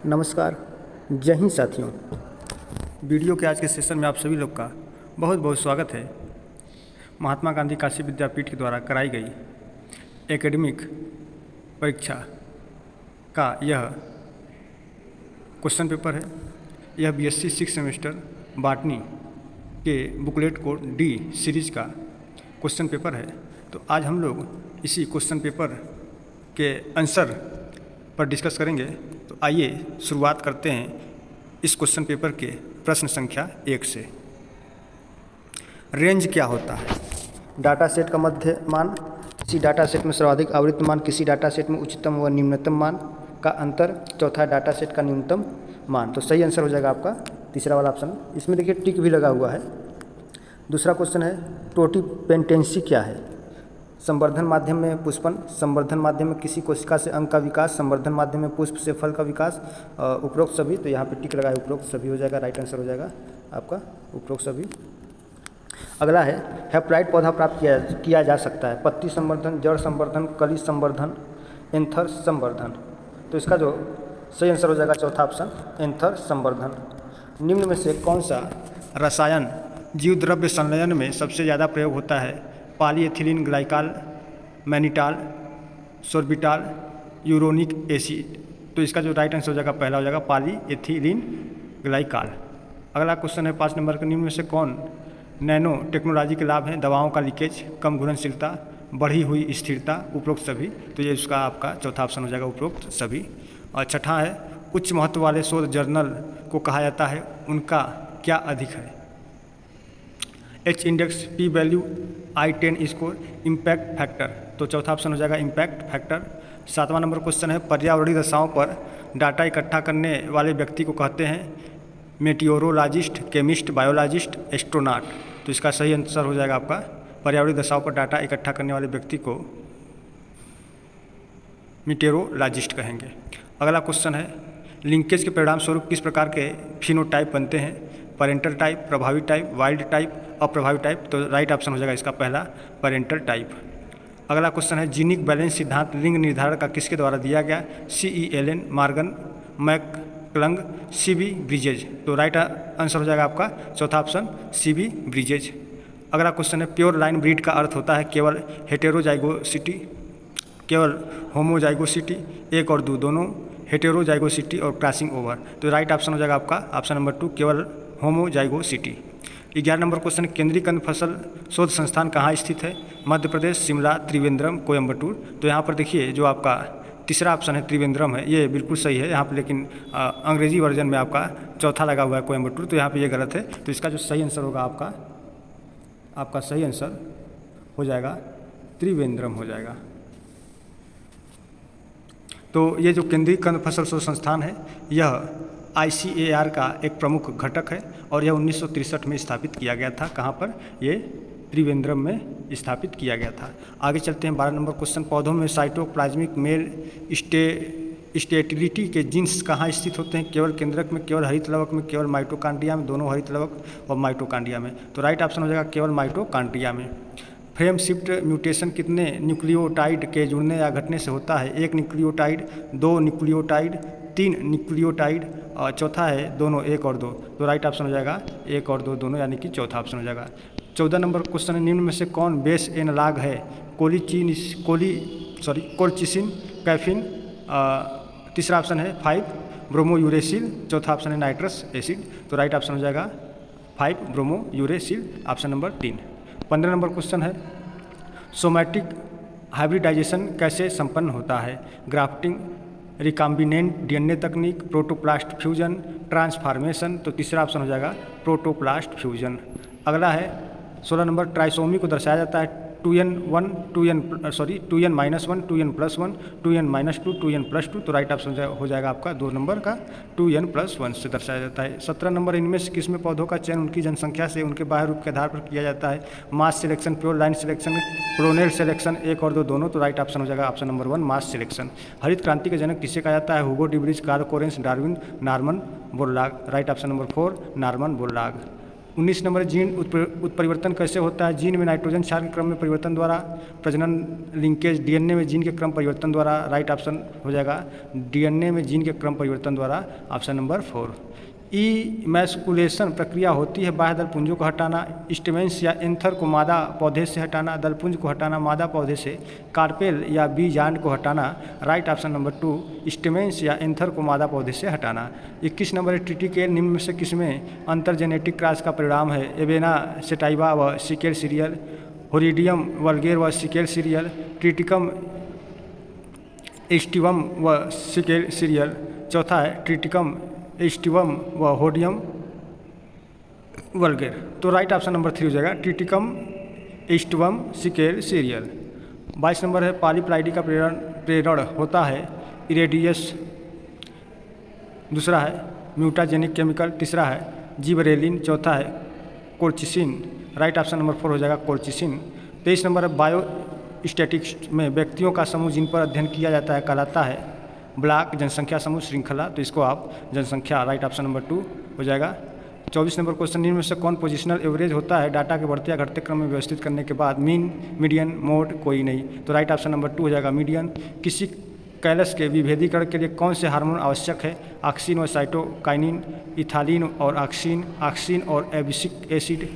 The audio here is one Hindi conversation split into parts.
नमस्कार। जय हिंद साथियों। वीडियो के आज के सेशन में आप सभी लोग का बहुत बहुत स्वागत है। महात्मा गांधी काशी विद्यापीठ के द्वारा कराई गई एकेडमिक परीक्षा का यह क्वेश्चन पेपर है। यह बीएससी 6 सेमेस्टर बॉटनी के बुकलेट कोड डी सीरीज का क्वेश्चन पेपर है। तो आज हम लोग इसी क्वेश्चन पेपर के आंसर पर डिस्कस करेंगे। तो आइए शुरुआत करते हैं इस क्वेश्चन पेपर के प्रश्न संख्या 1 से। रेंज क्या होता है? डाटा सेट का मध्य मान, किसी डाटा सेट में सर्वाधिक आवृत्त मान, किसी डाटा सेट में उच्चतम व निम्नतम मान का अंतर, चौथा डाटा सेट का न्यूनतम मान। तो सही आंसर हो जाएगा आपका तीसरा वाला ऑप्शन। इसमें देखिए टिक भी लगा हुआ है। दूसरा क्वेश्चन है टोटिपेंटेंसी क्या है? संवर्धन माध्यम में पुष्पन, संवर्धन माध्यम में किसी कोशिका से अंग का विकास, संवर्धन माध्यम में पुष्प से फल का विकास, उपरोक्त सभी। तो यहाँ पे टिक लगा है, उपरोक्त सभी हो जाएगा। राइट आंसर हो जाएगा आपका उपरोक्त सभी। अगला है हेप्राइट पौधा प्राप्त किया जा सकता है? पत्ती संवर्धन, जड़ संवर्धन, कली संवर्धन, एंथर संवर्धन। तो इसका जो सही आंसर हो जाएगा चौथा ऑप्शन एंथर संवर्धन। निम्न में से कौन सा रसायन जीव द्रव्य संलयन में सबसे ज़्यादा प्रयोग होता है? Polyethylene glycol, mannitol, sorbitol, uronic acid. तो इसका जो राइट आंसर हो जाएगा पहला हो जाएगा पॉलीएथिलीन ग्लाइकॉल। अगला क्वेश्चन है 5 नंबर का, निम्न में से कौन नैनो टेक्नोलॉजी के लाभ हैं? दवाओं का लीकेज, कम घुलनशीलता, बढ़ी हुई स्थिरता, उपरोक्त सभी। तो ये उसका आपका चौथा ऑप्शन हो जाएगा उपरोक्त सभी। और छठा है उच्च महत्व वाले शोध जर्नल को कहा जाता है, उनका क्या अधिक है? H index, P value, I10 score, impact factor. तो चौथा ऑप्शन हो जाएगा इम्पैक्ट फैक्टर। 7वां नंबर क्वेश्चन है पर्यावरणीय दशाओं पर डाटा इकट्ठा करने वाले व्यक्ति को कहते हैं? मेटियोरोलॉजिस्ट, केमिस्ट, बायोलॉजिस्ट, एस्ट्रोनॉट। तो इसका सही आंसर हो जाएगा आपका पर्यावरणीय दशाओं पर डाटा इकट्ठा करने वाले व्यक्ति को मेटियोरोलॉजिस्ट कहेंगे। अगला क्वेश्चन है लिंकेज के परिणाम स्वरूप किस प्रकार के फिनोटाइप बनते हैं? पैरेंटल टाइप, प्रभावी टाइप, वाइल्ड टाइप, अप्रभावी टाइप। तो राइट ऑप्शन हो जाएगा इसका पहला पैरेंटल टाइप। अगला क्वेश्चन है जीनिक बैलेंस सिद्धांत लिंग निर्धारण का किसके द्वारा दिया गया? CE Allen, Morgan, McClung, CB Bridges. तो राइट आंसर हो जाएगा आपका चौथा ऑप्शन CB ब्रिजेज। अगला क्वेश्चन है प्योर लाइन ब्रीड का अर्थ होता है केवल हेटेरोजाइगोसिटी, केवल होमोजाइगोसिटी, एक और दो दोनों, हेटेरोजाइगोसिटी और क्रॉसिंग ओवर। तो राइट ऑप्शन हो जाएगा आपका ऑप्शन नंबर 2 केवल होमोजाइगोसिटी। 11 नंबर क्वेश्चन केंद्रीय कंद फसल शोध संस्थान कहाँ स्थित है? मध्य प्रदेश, शिमला, त्रिवेंद्रम, कोयम्बटूर। तो यहाँ पर देखिए जो आपका तीसरा ऑप्शन है त्रिवेंद्रम है, ये बिल्कुल सही है यहाँ पर, लेकिन अंग्रेजी वर्जन में आपका चौथा लगा हुआ है कोयम्बटूर। तो यहाँ पर ये गलत है। तो इसका जो सही आंसर होगा आपका सही आंसर हो जाएगा त्रिवेंद्रम हो जाएगा। तो ये जो केंद्रीय कंद फसल शोध संस्थान है यह ICAR का एक प्रमुख घटक है और यह 1963 में स्थापित किया गया था। कहाँ पर? ये त्रिवेंद्रम में स्थापित किया गया था। आगे चलते हैं 12 नंबर क्वेश्चन पौधों में साइटोप्लाज्मिक मेल स्टेटिलिटी के जीन्स कहाँ स्थित होते हैं? केवल केंद्रक में, केवल हरित लवक में, केवल माइटोकांड्रिया में, दोनों हरित लवक और माइटोकांड्रिया में। तो राइट ऑप्शन हो जाएगा केवल माइटोकांड्रिया में। फ्रेम शिफ्ट म्यूटेशन कितने न्यूक्लियोटाइड के जुड़ने या घटने से होता है? 1 न्यूक्लियोटाइड, 2 न्यूक्लियोटाइड, 3 न्यूक्लियोटाइड और चौथा है दोनों 1 और 2। तो राइट ऑप्शन हो जाएगा 1 और 2 दोनों, यानी कि चौथा ऑप्शन हो जाएगा। 14 नंबर क्वेश्चन है निम्न में से कौन बेस एनालॉग है? Colchicine, caffeine. तीसरा ऑप्शन है 5 ब्रोमोयूरेसिल, चौथा ऑप्शन है नाइट्रस एसिड। तो राइट ऑप्शन हो जाएगा 5 ब्रोमोयूरेसिल, ऑप्शन नंबर 3। 15 नंबर क्वेश्चन है सोमैटिक हाइब्रिडाइजेशन कैसे संपन्न होता है? ग्राफ्टिंग, रिकॉम्बिनेंट DNA तकनीक, प्रोटोप्लास्ट फ्यूजन, ट्रांसफॉर्मेशन। तो तीसरा ऑप्शन हो जाएगा प्रोटोप्लास्ट फ्यूजन। अगला है 16 नंबर ट्राइसोमी को दर्शाया जाता है 2n1, 2n-1, 2n+1, 2n-2, 2n+2। तो राइट ऑप्शन हो जाएगा आपका 2 नंबर का 2n+1 से दर्शाया जाता है। 17 नंबर इनमें से किसमें पौधों का चयन उनकी जनसंख्या से उनके बाह्य रूप के आधार पर किया जाता है? Mass selection, pure line selection, clonal selection, 1 और 2 दोनों। तो राइट ऑप्शन हो जाएगा ऑप्शन नंबर 1 मास सिलेक्शन। हरित क्रांति के जनक किसे कहा जाता है? Hugo de Vries, Karl Correns, Darwin, Norman Borlaug. Right option number 4 Norman Borlaug. 19 number gene उत्परिवर्तन कैसे होता है? जीन में नाइट्रोजन क्षार के क्रम में परिवर्तन द्वारा प्रजनन लिंकेज। डीएनए में जीन के क्रम परिवर्तन द्वारा। राइट ऑप्शन हो जाएगा डीएनए में जीन के क्रम परिवर्तन द्वारा, ऑप्शन नंबर 4। इमैस्कुलेशन प्रक्रिया होती है बाह्य दलपुंजों को हटाना। स्टेमेंस या एंथर को मादा पौधे से हटाना। दलपुंज को हटाना मादा पौधे से। कार्पेल या बीजांड को हटाना। राइट ऑप्शन नंबर 2 स्टेमेंस या एंथर को मादा पौधे से हटाना। 21 नंबर ट्रिटिकेल निम्न में से किसमें अंतर जेनेटिक क्रॉस का परिणाम है? एवेना सेटाइवा व सिकेल सीरियल, होरिडियम वल्गेर व सिकेल सीरियल, ट्रिटिकम एस्टिवम व सिकेल सीरियल। चौथा है ट्रिटिकम एस्टिवम व होडियम वल्गेर। तो राइट ऑप्शन नंबर 3 हो जाएगा Triticum aestivum scale serial. 22 number है पॉलीप्लाइडी का प्रेरण होता है इरेडियस। दूसरा है म्यूटाजेनिक केमिकल। तीसरा है जिबरेलिन। चौथा है कोल्चिसिन। राइट ऑप्शन नंबर 4 हो जाएगा कोल्चिसिन। 23 नंबर है बायोस्टैटिक्स में व्यक्तियों का समूह जिन पर अध्ययन किया जाता है कहलाता है ब्लॉक, जनसंख्या समूह, श्रृंखला। तो इसको आप जनसंख्या, राइट ऑप्शन नंबर 2 हो जाएगा। 24 नंबर क्वेश्चन निम्न में से कौन पोजिशनल एवरेज होता है डाटा के बढ़ते या घटते क्रम में व्यवस्थित करने के बाद? मीन, मीडियन, मोड, कोई नहीं। तो राइट ऑप्शन नंबर 2 हो जाएगा मीडियन। किसी कैलस के विभेदीकरण के लिए कौन से हार्मोन आवश्यक है? ऑक्सीन व साइटोकाइनिन, इथालीन और ऑक्सीन, ऑक्सीन और एबिसिक एसिड।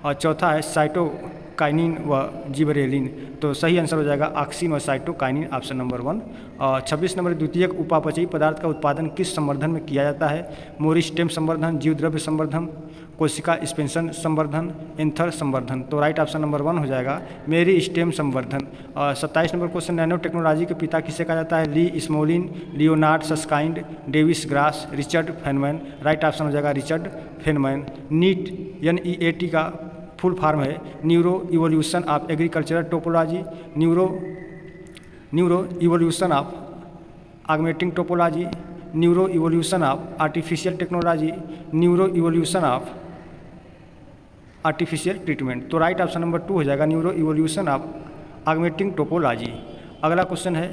और चौथा है साइटोकाइनिन व जिबरेलिन। तो सही आंसर हो जाएगा ऑक्सीन व साइटोकाइनिन, ऑप्शन नंबर 1। और 26 नंबर द्वितीयक उपापचयी पदार्थ का उत्पादन किस संवर्धन में किया जाता है? मोरिस्टेम संवर्धन, जीवद्रव्य संवर्धन, कोशिका स्पेंशन संवर्धन, एंथर संवर्धन। तो राइट ऑप्शन नंबर 1 हो जाएगा मेरी स्टेम संवर्धन। और 27 नंबर क्वेश्चन नैनो टेक्नोलॉजी के पिता किसे कहा जाता है? Lee Smolin, Leonard Susskind, Davis Gross, Richard Feynman. Right option हो जाएगा रिचर्ड फेनमैन। नीट NEAT का फुल फॉर्म है neuro evolution of agricultural topology, neuro evolution of augmenting topology, neuro evolution of artificial technology, neuro evolution of artificial treatment. तो राइट ऑप्शन नंबर 2 हो जाएगा neuro evolution of augmenting topology. अगला क्वेश्चन है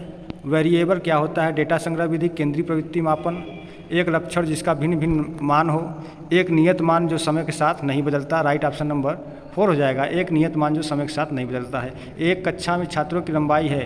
वेरिएबल क्या होता है? डेटा संग्रह विधि, केंद्रीय प्रवृत्ति मापन, एक लक्षण जिसका भिन्न भिन्न मान हो, एक नियत मान जो समय के साथ नहीं बदलता। राइट ऑप्शन नंबर 4 हो जाएगा एक नियत मान जो समय के साथ नहीं बदलता है। एक कक्षा में छात्रों की लंबाई है,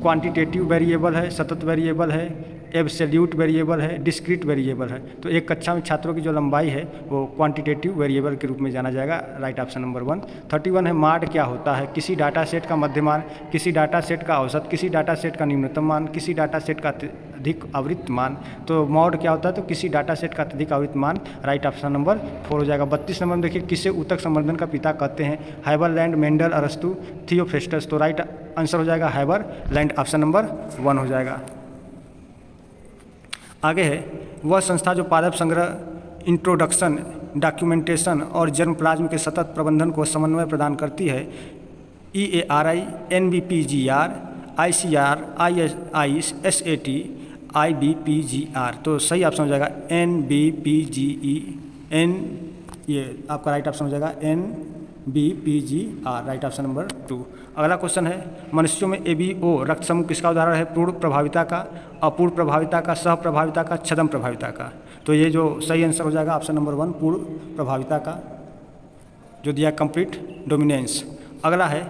क्वांटिटेटिव वेरिएबल है, सतत वेरिएबल है, एब्सोल्यूट वेरिएबल है, डिस्क्रीट वेरिएबल है। तो एक कक्षा में छात्रों की जो लंबाई है वो क्वांटिटेटिव वेरिएबल के रूप में जाना जाएगा। Right option number 1। 31 है माड क्या होता है? किसी डाटा सेट का मध्यमान, किसी डाटा सेट का औसत, किसी डाटा सेट का न्यूनतम मान, किसी डाटा सेट का अत्यधिक आवृत्त मान। तो मॉड क्या होता है? तो किसी डाटा सेट का अत्यधिक आवृत्त मान। राइट ऑप्शन नंबर 4 हो जाएगा। 32 नंबर में देखिए किसे ऊतक संवर्धन का पिता कहते हैं? हैबरलैंड, मेंडल, अरस्तु, थियोफ्रेस्टस। तो राइट आंसर हो जाएगा हैबरलैंड, ऑप्शन नंबर 1 हो जाएगा। आगे है वह संस्था जो पादप संग्रह, इंट्रोडक्शन, डॉक्यूमेंटेशन और जर्म प्लाज्म के सतत प्रबंधन को समन्वय प्रदान करती है? EARI, NBPGR, ICR, ISAT, IBPGR। तो सही ऑप्शन हो जाएगा NBPGE, ये आपका राइट ऑप्शन हो जाएगा NBPGR, राइट ऑप्शन नंबर 2। अगला क्वेश्चन है मनुष्यों में ABO रक्त समूह किसका उदाहरण है? पूर्ण प्रभाविता का, अपूर्ण प्रभाविता का, सह प्रभाविता का, छद्म प्रभाविता का। तो ये जो सही आंसर हो जाएगा ऑप्शन नंबर 1 पूर्ण प्रभाविता का, जो दिया कंप्लीट डोमिनेंस। अगला है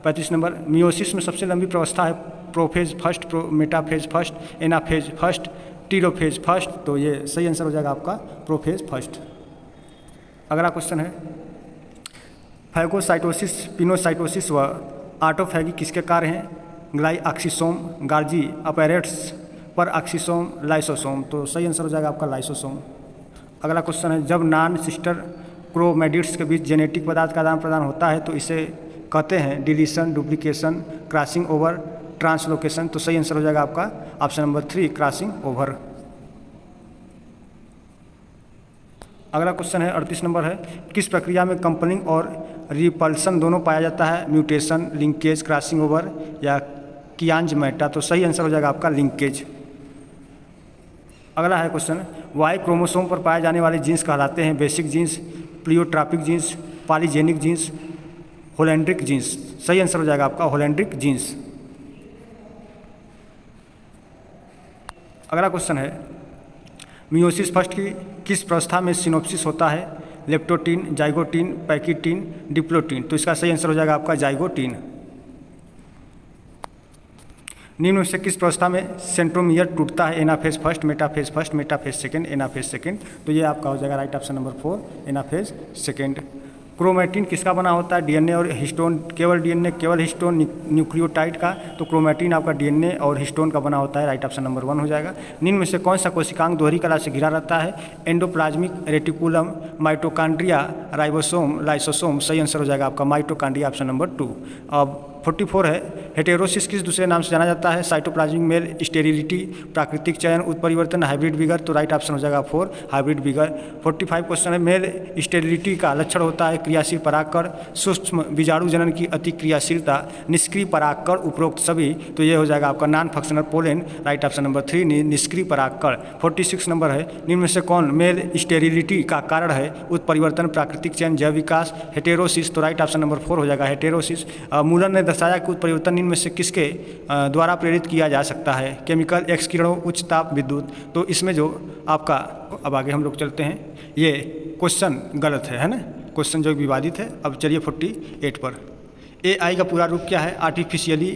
35 नंबर मियोसिस में सबसे लंबी प्रावस्था है prophase first, metaphase first, anaphase first, telophase first. तो ये सही आंसर हो जाएगा आपका प्रोफेज फर्स्ट। अगला क्वेश्चन है फैगोसाइटोसिस, पिनोसाइटोसिस व ऑटोफैगी किसके कार्य हैं? ग्लाइऑक्सिसोम, गार्जी अपैरेट्स, पर ऑक्सीसोम, लाइसोसोम। तो सही आंसर हो जाएगा आपका लाइसोसोम। अगला क्वेश्चन है जब नॉन सिस्टर क्रोमैटिड्स के बीच जेनेटिक पदार्थ का आदान प्रदान होता है तो इसे कहते हैं deletion, duplication, crossing over, translocation. तो सही आंसर हो जाएगा आपका ऑप्शन नंबर 3 क्रॉसिंग ओवर। अगला क्वेश्चन है 38 नंबर है किस प्रक्रिया में कंपलिंग और रिपल्सन दोनों पाया जाता है? म्यूटेशन, लिंकेज, क्रॉसिंग ओवर या कियांजमेटा। तो सही आंसर हो जाएगा आपका लिंकेज। अगला है क्वेश्चन वाई क्रोमोसोम पर पाए जाने वाले जीन्स कहलाते हैं? Basic genes, pleiotropic genes, polygenic genes, holandric genes. सही आंसर हो जाएगा आपका होलैंड्रिक जीन्स। अगला क्वेश्चन है मियोसिस फर्स्ट की किस प्रावस्था में सिनोप्सिस होता है? Leptotene, zygotene, pachytene, diplotene. तो इसका सही आंसर हो जाएगा आपका जाइगोटीन। निम्न में से किस प्रवस्था में सेंट्रोमियर टूटता है? Anaphase first, metaphase first, metaphase second, anaphase second. तो ये आपका हो जाएगा right option number 4, anaphase second. Chromatin किसका बना होता है? डीएनए और हिस्टोन, केवल डीएनए, केवल हिस्टोन न्यूक्लियोटाइड का। तो क्रोमैटिन आपका डीएनए और हिस्टोन का बना होता है, राइट ऑप्शन नंबर 1 हो जाएगा। निम्न में से कौन सा कोशिकांग दोहरी कला से घिरा रहता है? Endoplasmic reticulum, mitochondria, ribosome, lysosome. सही आंसर हो जाएगा आपका माइटोकॉन्ड्रिया, ऑप्शन नंबर 2। अब 44 है, हेटेरोसिस किस दूसरे नाम से जाना जाता है? साइटोप्लाज्मिक मेल स्टेरिलिटी, प्राकृतिक चयन, उत्परिवर्तन, हाइब्रिड विगर। तो राइट ऑप्शन हो जाएगा 4, हाइब्रिड विगर। 45 क्वेश्चन है, मेल स्टेरिलिटी का लक्षण होता है क्रियाशील परागकण, सूक्ष्म बीजाणु जनन की अति क्रियाशीलता, निष्क्रिय परागकण, उपरोक्त सभी। तो ये हो जाएगा आपका non functional pollen, right option number 3, निष्क्रिय परागकण। 46 नंबर है, निम्न में से कौन मेल स्टेरिलिटी का कारण है? उत्परिवर्तन, प्राकृतिक चयन, जैव विकास, हेटेरोसिस। तो राइट ऑप्शन नंबर 4 हो जाएगा हेटेरोसिस। मूलर ने दर्शाया कि उत्परिवर्तन निम्न में से किसके द्वारा प्रेरित किया जा सकता है? केमिकल, एक्स किरणों, उच्च ताप, विद्युत। तो इसमें जो आपका, अब आगे हम लोग चलते हैं, ये क्वेश्चन गलत है ना, क्वेश्चन जो विवादित है। अब चलिए 48 पर। एआई का पूरा रूप क्या है? Artificially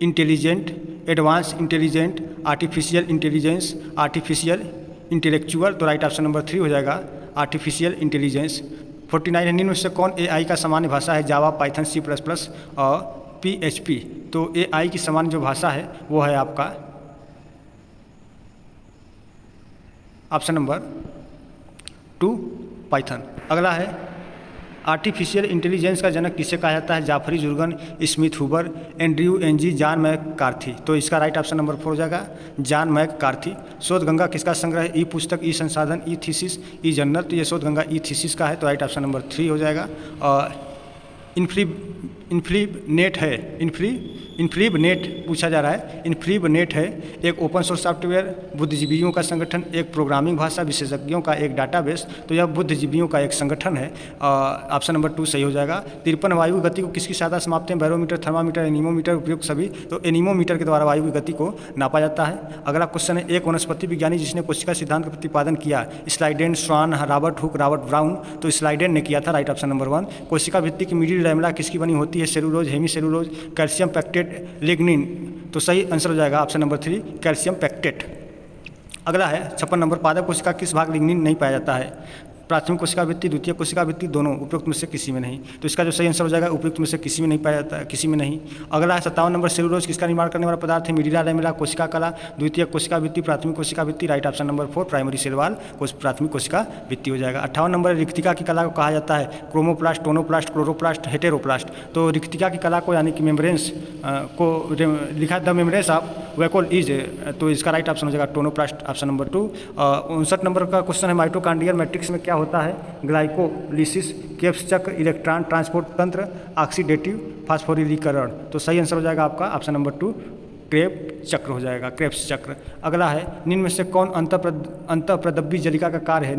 intelligent, advance intelligent, artificial intelligence, artificial intellectual. तो राइट ऑप्शन नंबर 3 हो जाएगा आर्टिफिशियल इंटेलिजेंस। 49 है, निम्न में से कौन एआई का सामान्य भाषा है? जावा, पाइथन, C++ और PHP। तो एआई की सामान्य जो भाषा है वो है आपका ऑप्शन नंबर 2, पाइथन। अगला है, आर्टिफिशियल इंटेलिजेंस का जनक किसे कहा जाता है? Geoffrey Jurgen, Schmidhuber, Andrew Ng, John McCarthy. तो इसका राइट ऑप्शन नंबर 4 हो जाएगा जॉन मैककार्थी। शोध गंगा किसका संग्रह है? ई पुस्तक, ई संसाधन, ई थीसिस, ई जर्नल। तो ये शोध गंगा ई थीसिस का है, तो राइट ऑप्शन नंबर 3 हो जाएगा। और इन्फ्लीबनेट है, इन्फ्लीबनेट पूछा जा रहा है। इन्फ्लीबनेट है एक ओपन सोर्स सॉफ्टवेयर, बुद्धिजीवियों का संगठन, एक प्रोग्रामिंग भाषा, विशेषज्ञों का एक डाटाबेस। तो यह बुद्धिजीवियों का एक संगठन है, ऑप्शन नंबर 2 सही हो जाएगा। 53 वायु की गति को किसकी सहायता से मापते हैं? बैरोमीटर, थर्मामीटर, एनीमोमीटर, उपयुक्त सभी। तो एनीमोमीटर के द्वारा वायु की गति को नापा जाता है। अगला क्वेश्चन है, एक वनस्पति विज्ञानी जिसने कोशिका सिद्धांत का प्रतिपादन किया? स्लाइडेन, स्वान, रॉबर्ट हुक, रॉबर्ट ब्राउन। तो स्लाइडेन ने किया था, राइट ऑप्शन नंबर 1। कोशिका भित्ति की मिडिल लैमेला किसकी बनी होती है? Cellulose, hemicellulose, calcium pectate, lignin. तो सही आंसर हो जाएगा ऑप्शन नंबर 3, कैल्शियम पैक्टेट। अगला है 56 नंबर, पादप कोशिका किस भाग लिग्निन नहीं पाया जाता है? प्राथमिक कोशिका भित्ति, द्वितीय कोशिका भित्ति, दोनों, उपयुक्त में से किसी में नहीं। तो इसका जो सही आंसर हो जाएगा उपयुक्त में से किसी में नहीं पाया जाता है, किसी में नहीं। अगला है 57 नंबर, सेलुलोज किसका निर्माण करने वाला पदार्थ है? मिडिला लैमेला, कोशिका कला, द्वितीय कोशिका भित्ति, प्राथमिक कोशिका भित्ति। Right option number 4, primary cell wall, प्राथमिक कोशिका भित्ति हो जाएगा। 58 नंबर, रिक्तिका की कला को कहा जाता है? Chromoplast, tonoplast, chloroplast, heteroplast. तो रिक्तिका की कला को यानी कि मेम्ब्रेन्स को लिखा द मेम्ब्रेन्स ऑफ वैकोल इज। तो इसका राइट ऑप्शन हो जाएगा टोनोप्लास्ट, ऑप्शन नंबर 2। 59 नंबर का क्वेश्चन है, माइटोकॉन्ड्रियल मैट्रिक्स में क्या होता है? ग्लाइकोलिसिस, केप्स चक्र, इलेक्ट्रॉन ट्रांसपोर्ट तंत्र, ऑक्सीडेटिव फास्फोरिलीकरण। तो सही आंसर हो जाएगा आपका ऑप्शन नंबर 2, क्रेब्स चक्र हो जाएगा, क्रेब्स चक्र। अगला है, निम्न में से कौन अंतःप्रदब्बी जलिका का कार्य है?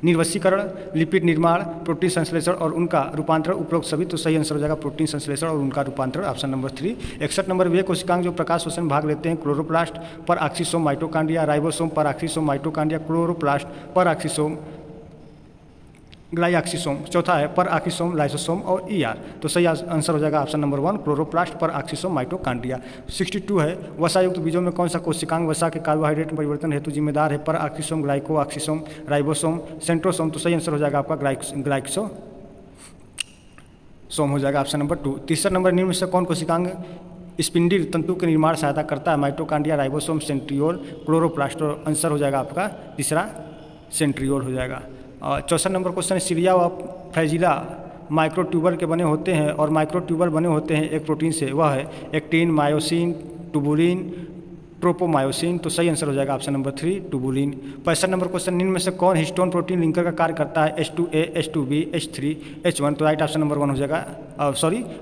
निर्वसीकरण, लिपिड निर्माण, प्रोटीन संश्लेषण और उनका रूपांतरण, उपरोक्त सभी। तो सही आंसर हो जाएगा प्रोटीन संश्लेषण और उनका रूपांतरण, ऑप्शन नंबर 3। 61 नंबर, वे कोशिकांग जो प्रकाश शोषण में भाग लेते हैं? क्लोरोप्लास्ट, पर ऑक्सीसोम, माइटोकॉन्ड्रिया, राइबोसोम, पर ऑक्सीसोम, माइटोकॉन्ड्रिया, क्लोरोप्लास्ट, पर ऑक्सीसोम, ग्लाइऑक्सीसोम। चौथा है पर ऑक्सीसोम, लाइसोसोम और ER। तो सही आंसर हो जाएगा ऑप्शन नंबर 1, क्लोरोप्लास्ट, पर ऑक्सीसोम, माइटोकॉन्ड्रिया। 62 है, वसायुक्त बीजों में कौन सा कोशिकांग वसा के कार्बोहाइड्रेट में परिवर्तन हेतु जिम्मेदार है? पर oxysome, glyco oxysome, ribosome, centrosome. तो सही आंसर हो जाएगा आपका ग्लाइक्सोसोम हो जाएगा, ऑप्शन नंबर 2। तीसरा नंबर, निम्न में से कौन कोशिकांग स्पिंडिल तंतु के निर्माण सहायता करता है? Mitochondria, ribosome, centriole, chloroplast. Answer हो जाएगा आपका तीसरा सेंट्रियोल हो जाएगा। 64 नंबर क्वेश्चन है, सीरिया व फ्लैजिला माइक्रोट्यूबल के बने होते हैं और माइक्रोट्यूबल बने होते हैं एक प्रोटीन से, वह है एक्टिन, मायोसिन, ट्यूबुलिन, ट्रोपोमायोसिन। तो सही आंसर हो जाएगा option number 3, tubulin. 65 number question, निम्न में से कौन हिस्टोन प्रोटीन लिंकर का कार्य करता है? H2A, H2B, H3, H1। तो राइट ऑप्शन नंबर 1 हो जाएगा,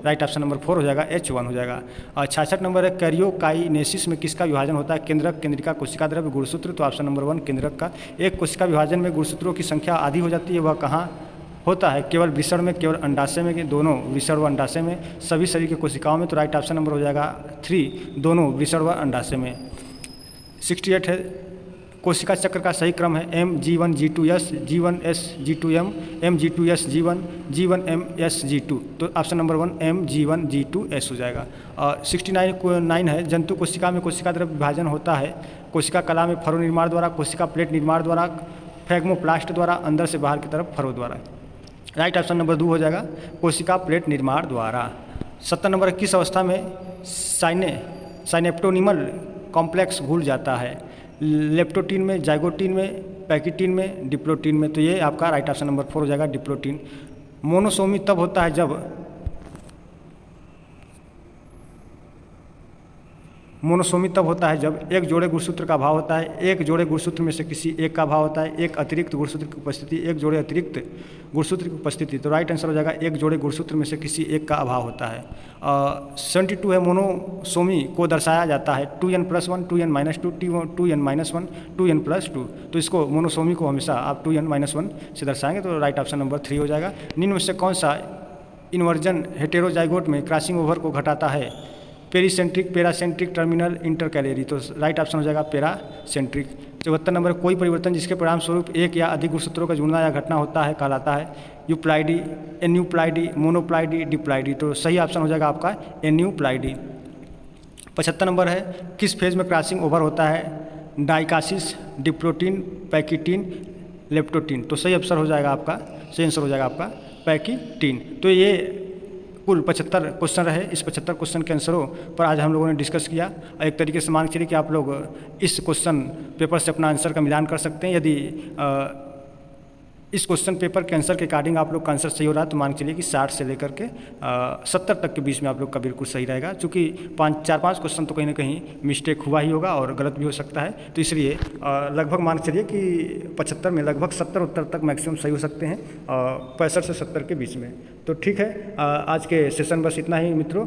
राइट ऑप्शन नंबर 4 हो जाएगा, H1 हो जाएगा। 66 नंबर है, कैरियोकाइनेसिस में किसका विभाजन होता है? केंद्रक, केंद्रिका, कोशिका द्रव्य, गुणसूत्र। तो ऑप्शन नंबर 1 केंद्रक का। एक कोशिका विभाजन में गुणसूत्रों की संख्या आधी हो जाती है, वह कहाँ होता है? केवल वृषण में, केवल अंडाशय में, दोनों वृषण व अंडाशय में, सभी शरीर की कोशिकाओं में। तो राइट ऑप्शन नंबर हो जाएगा 3, दोनों वृषण व अंडाशय में। 68 है, कोशिका चक्र का सही क्रम है Mg1 G2S G1S G2M Mg2S G1 G1M S G2। तो ऑप्शन नंबर 1 Mg1 G2S हो जाएगा। और 69 है, जंतु कोशिका में कोशिका द्रव्य विभाजन होता है कोशिका कला में फरो निर्माण द्वारा, कोशिका प्लेट निर्माण द्वारा, फ्रैग्मोप्लास्ट द्वारा, अंदर से बाहर की तरफ फरो द्वारा। राइट ऑप्शन नंबर 2 हो जाएगा कोशिका प्लेट निर्माण द्वारा। 70 नंबर किस अवस्था में साइनेप्टोनिमल कॉम्प्लेक्स घुल जाता है? लेप्टोटीन में, जाइगोटीन में, पैकिटीन में, डिप्लोटीन में। तो ये आपका राइट ऑप्शन नंबर 4 हो जाएगा डिप्लोटीन। मोनोसोमी तब होता है जब एक जोड़े गुणसूत्र का अभाव होता है, एक जोड़े गुणसूत्र में से किसी एक का अभाव होता है, एक अतिरिक्त गुणसूत्र की उपस्थिति, एक जोड़े अतिरिक्त गुणसूत्र की उपस्थिति। तो राइट आंसर हो जाएगा एक जोड़े गुणसूत्र में से किसी एक का अभाव होता है। 72 है, मोनोसोमी को दर्शाया जाता है 2n+1, 2n-2, 2n-1, 2n+2। तो इसको मोनोसोमी को हमेशा आप 2n-1 से दर्शाएंगे। तो राइट ऑप्शन नंबर 3 हो जाएगा। निम्न में से कौन सा इन्वर्जन हेटेरोजाइगोट में क्रॉसिंग ओवर को घटाता है? Pericentric, paracentric, terminal, intercalary. तो राइट ऑप्शन हो जाएगा पैरासेंट्रिक। 74 नंबर कोई परिवर्तन जिसके परिणाम स्वरूप एक या अधिक गुणसूत्रों का जुड़ना या घटना होता है कहलाता है? यूप्लाइडी, एन्यूप्लाइडी, मोनोप्लाइडी, डिप्लाइडी। तो सही ऑप्शन हो जाएगा आपका एन्यूप्लाइडी। 75 नंबर है किस फेज में क्रॉसिंग ओवर होता है? डाइकासिस, डिप्लोटीन, पैकिटीन, लेप्टोटीन। तो सही आंसर हो जाएगा आपका पैकिटीन। तो ये कुल 75 क्वेश्चन रहे। इस 75 क्वेश्चन के आंसरों पर आज हम लोगों ने डिस्कस किया। एक तरीके से मान चलिए कि आप लोग इस क्वेश्चन पेपर से अपना आंसर का मिलान कर सकते हैं। यदि इस क्वेश्चन पेपर के आंसर के अकॉर्डिंग आप लोग का आंसर सही हो रहा है तो मान चलिए कि 60 से लेकर के 70 तक के बीच में आप लोग का बिल्कुल सही रहेगा। चूँकि 4-5 क्वेश्चन तो कहीं ना कहीं मिस्टेक हुआ ही होगा और गलत भी हो सकता है। तो इसलिए लगभग मान चलिए कि 75 में लगभग 70 उत्तर तक मैक्सिमम सही हो सकते हैं, 65 से 70 के बीच में। तो ठीक है, आज के सेशन बस इतना ही मित्रों।